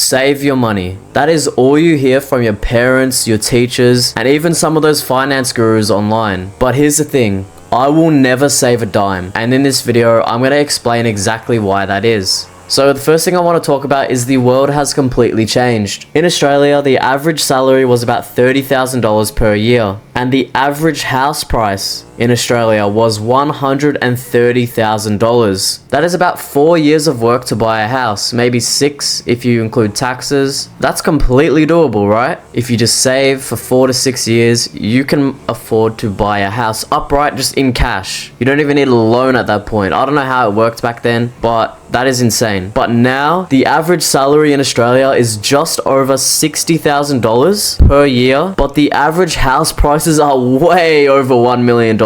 Save your money. That is all you hear from your parents, your teachers, and even some of those finance gurus online. But here's the thing. I will never save a dime. And in this video, I'm going to explain exactly why that is. So the first thing I want to talk about is the world has completely changed. In Australia, the average salary was about $30,000 per year. And the average house price in Australia was $130,000. That is about 4 years of work to buy a house, maybe 6 if you include taxes. That's completely doable, right? If you just save for 4 to 6 years, you can afford to buy a house upright just in cash. You don't even need a loan at that point. I don't know how it worked back then, but that is insane. But now, the average salary in Australia is just over $60,000 per year, but the average house prices are way over $1 million.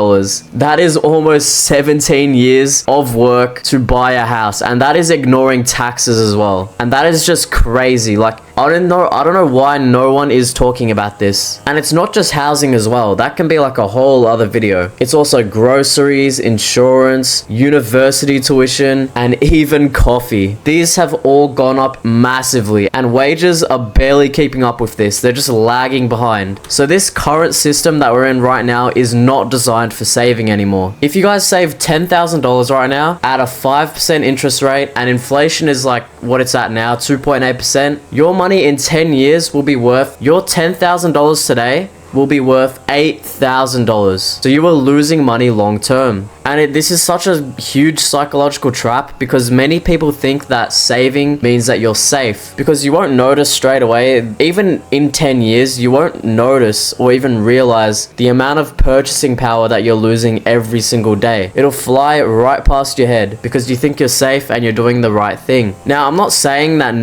That is almost 17 years of work to buy a house, and that is ignoring taxes as well. And that is just crazy. Like, I don't know why no one is talking about this. And it's not just housing as well. That can be like a whole other video. It's also groceries, insurance, university tuition, and even coffee. These have all gone up massively, and wages are barely keeping up with this. They're just lagging behind. So this current system that we're in right now is not designed for saving anymore. If you guys save $10,000 right now at a 5% interest rate, and inflation is like what it's at now, 2.8%, your money in 10 years will be worth, your $10,000 today will be worth $8,000. So you are losing money long term. And this is such a huge psychological trap, because many people think that saving means that you're safe, because you won't notice straight away. Even in 10 years, you won't notice or even realize the amount of purchasing power that you're losing every single day. It'll fly right past your head because you think you're safe and you're doing the right thing. Now, I'm not saying that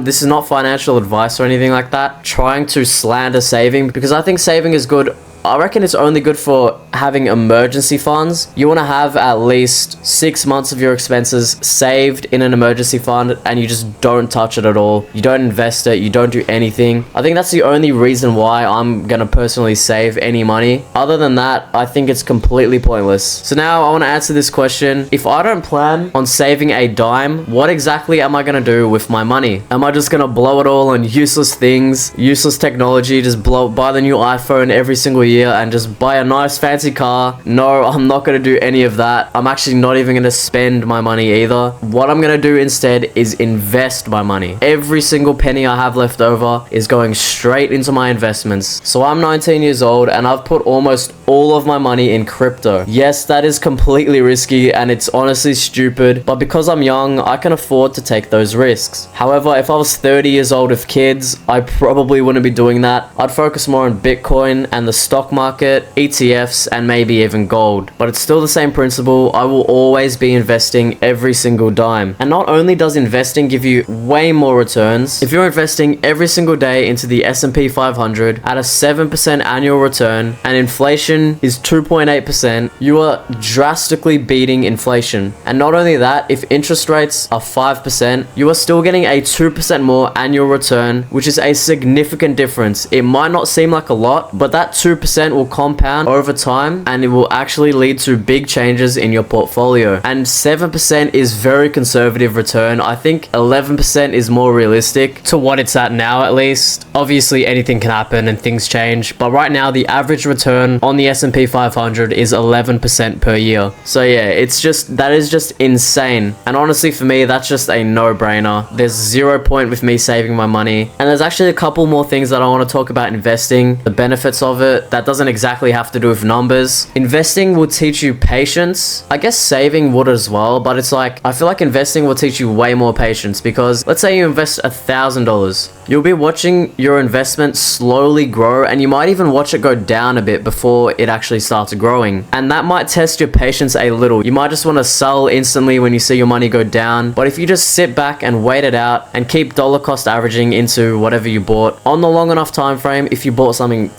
this is not financial advice or anything like that, trying to slander saving, because I think saving is good. I reckon it's only good for having emergency funds. You want to have at least 6 months of your expenses saved in an emergency fund, and you just don't touch it at all. You don't invest it. You don't do anything. I think that's the only reason why I'm going to personally save any money. Other than that, I think it's completely pointless. So now I want to answer this question. If I don't plan on saving a dime, what exactly am I going to do with my money? Am I just going to blow it all on useless things, useless technology, just buy the new iPhone every single year and just buy a nice fancy car? No, I'm not going to do any of that. I'm actually not even going to spend my money either. What I'm going to do instead is invest my money. Every single penny I have left over is going straight into my investments. So I'm 19 years old and I've put almost all of my money in crypto. Yes, that is completely risky and it's honestly stupid, but because I'm young, I can afford to take those risks. However, if I was 30 years old with kids, I probably wouldn't be doing that. I'd focus more on Bitcoin and the stock market, ETFs, and maybe even gold. But it's still the same principle. I will always be investing every single dime. And not only does investing give you way more returns, if you're investing every single day into the S&P 500 at a 7% annual return and inflation is 2.8%, you are drastically beating inflation. And not only that, if interest rates are 5%, you are still getting a 2% more annual return, which is a significant difference. It might not seem like a lot, but that 2% will compound over time and it will actually lead to big changes in your portfolio. And 7% is very conservative return. I think 11% is more realistic to what it's at now, at least. Obviously anything can happen and things change, but right now the average return on the S&P 500 is 11% per year. So yeah, that is just insane. And honestly, for me, that's just a no-brainer. There's 0 point with me saving my money. And there's actually a couple more things that I want to talk about investing, the benefits of it. That doesn't exactly have to do with numbers. Investing will teach you patience. I guess saving would as well, but it's like, I feel like investing will teach you way more patience, because let's say you invest $1,000. You'll be watching your investment slowly grow, and you might even watch it go down a bit before it actually starts growing. And that might test your patience a little. You might just want to sell instantly when you see your money go down. But if you just sit back and wait it out and keep dollar cost averaging into whatever you bought on the long enough time frame, if you bought something,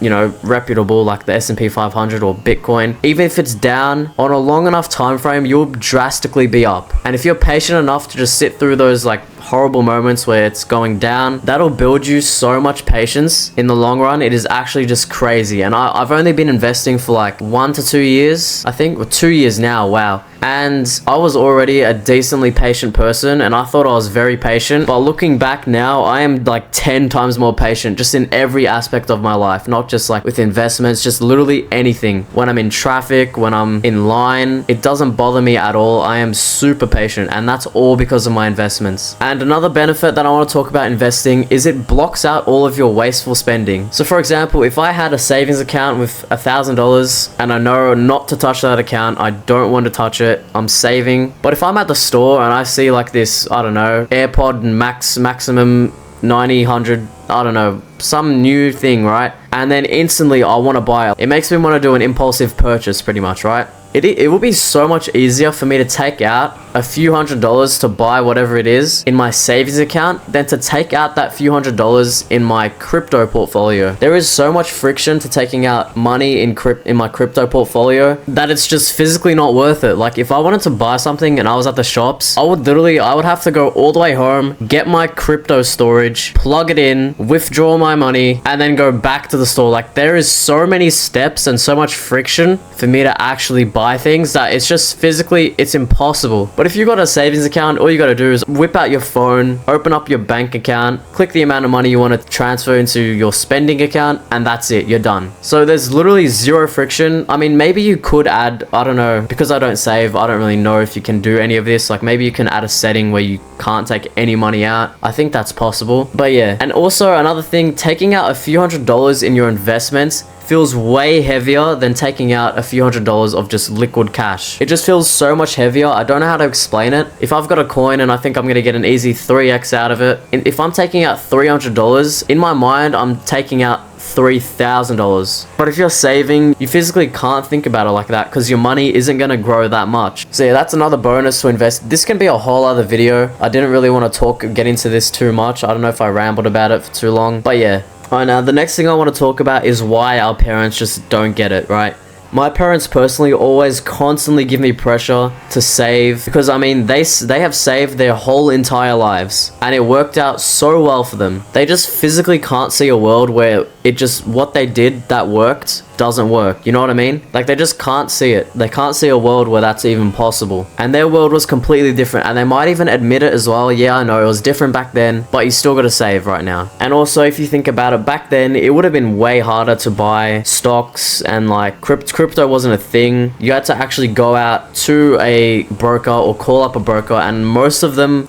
reputable like the S&P 500 or Bitcoin, even if it's down on a long enough time frame, you'll drastically be up. And if you're patient enough to just sit through those like horrible moments where it's going down. That'll build you so much patience in the long run. It is actually just crazy. And I've only been investing for like 1 to 2 years, I think, or 2 years now. Wow. And I was already a decently patient person, and I thought I was very patient, but looking back now, I am like 10 times more patient just in every aspect of my life, not just like with investments, just literally anything. When I'm in traffic, when I'm in line, it doesn't bother me at all. I am super patient, and that's all because of my investments. And another benefit that I want to talk about investing is it blocks out all of your wasteful spending. So for example, if I had a savings account with $1,000 and I know not to touch that account, I don't want to touch it, I'm saving. But if I'm at the store and I see like this, I don't know, AirPod maximum 90, 100, I don't know, some new thing, right? And then instantly I want to buy it. It makes me want to do an impulsive purchase pretty much, right? It will be so much easier for me to take out a few $100s to buy whatever it is in my savings account than to take out that few $100s in my crypto portfolio. There is so much friction to taking out money in my crypto portfolio that it's just physically not worth it. Like if I wanted to buy something and I was at the shops, I would have to go all the way home, get my crypto storage, plug it in, withdraw my money, and then go back to the store. Like there is so many steps and so much friction for me to actually buy things that it's just physically, it's impossible. But if you got a savings account, all you got to do is whip out your phone, open up your bank account, click the amount of money you want to transfer into your spending account, and that's it, you're done. So there's literally zero friction. I mean, maybe you could add, I don't know, because I don't save, I don't really know if you can do any of this. Like maybe you can add a setting where you can't take any money out. I think that's possible. But yeah, and also another thing, taking out a few $100s in your investments feels way heavier than taking out a few $100s of just liquid cash. It just feels so much heavier. I don't know how to explain it. If I've got a coin and I think I'm gonna get an easy 3x out of it, if I'm taking out $300, in my mind, I'm taking out $3,000. But if you're saving, you physically can't think about it like that because your money isn't going to grow that much. So yeah, that's another bonus to invest. This can be a whole other video. I didn't really want to get into this too much. I don't know if I rambled about it for too long, but yeah. Alright, now the next thing I want to talk about is why our parents just don't get it, right? My parents personally always constantly give me pressure to save because, I mean, they have saved their whole entire lives and it worked out so well for them. They just physically can't see a world where what they did that worked doesn't work. You know what I mean? Like they just can't see it. They can't see a world where that's even possible. And their world was completely different, and they might even admit it as well. Yeah, I know it was different back then, but you still gotta save right now. And also, if you think about it, back then it would have been way harder to buy stocks, and like crypto wasn't a thing. You had to actually go out to a broker or call up a broker, and most of the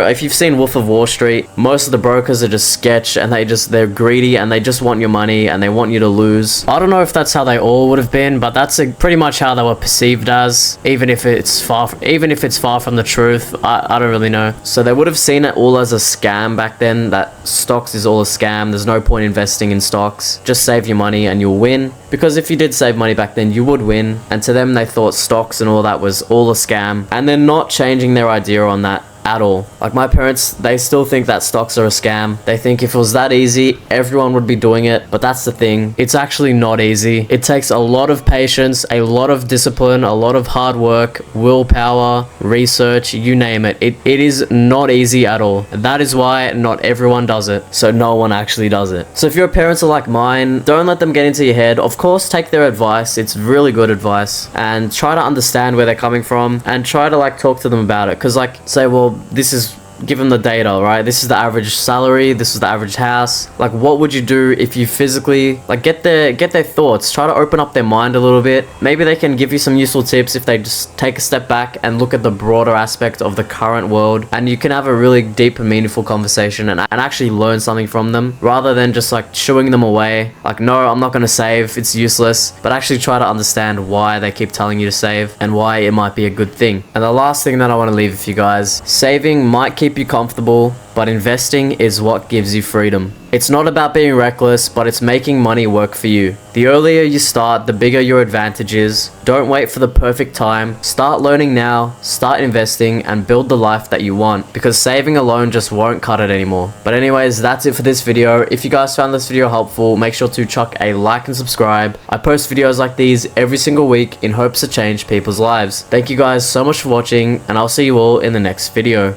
if you've seen Wolf of Wall Street, most of the brokers are just sketch, and they're greedy, and they just want your money and they want you to lose. I don't know if that's how they all would have been, but that's pretty much how they were perceived as, even if it's far from the truth. I don't really know. So they would have seen it all as a scam back then, that stocks is all a scam. There's no point investing in stocks. Just save your money and you'll win. Because if you did save money back then, you would win. And to them, they thought stocks and all that was all a scam. And they're not changing their idea on that at all. Like my parents, they still think that stocks are a scam. They think if it was that easy, everyone would be doing it. But that's the thing, it's actually not easy. It takes a lot of patience, a lot of discipline, a lot of hard work, willpower, research, you name it. It is not easy at all. That is why not everyone does it. So no one actually does it. So if your parents are like mine, don't let them get into your head. Of course, take their advice. It's really good advice, and try to understand where they're coming from and try to like talk to them about it. Because like, say, well, this is, give them the data, right? This is the average salary, this is the average house. Like, what would you do if you physically, like, get their thoughts, try to open up their mind a little bit. Maybe they can give you some useful tips if they just take a step back and look at the broader aspect of the current world, and you can have a really deep and meaningful conversation and actually learn something from them, rather than just like shooing them away. Like, no, I'm not going to save, it's useless. But actually try to understand why they keep telling you to save and why it might be a good thing. And the last thing that I want to leave with you guys, saving might keep you comfortable, but investing is what gives you freedom. It's not about being reckless, but it's making money work for you. The earlier you start, the bigger your advantage is. Don't wait for the perfect time. Start learning now, start investing, and build the life that you want, because saving alone just won't cut it anymore. But anyways, that's it for this video. If you guys found this video helpful, make sure to chuck a like and subscribe. I post videos like these every single week in hopes to change people's lives. Thank you guys so much for watching, and I'll see you all in the next video.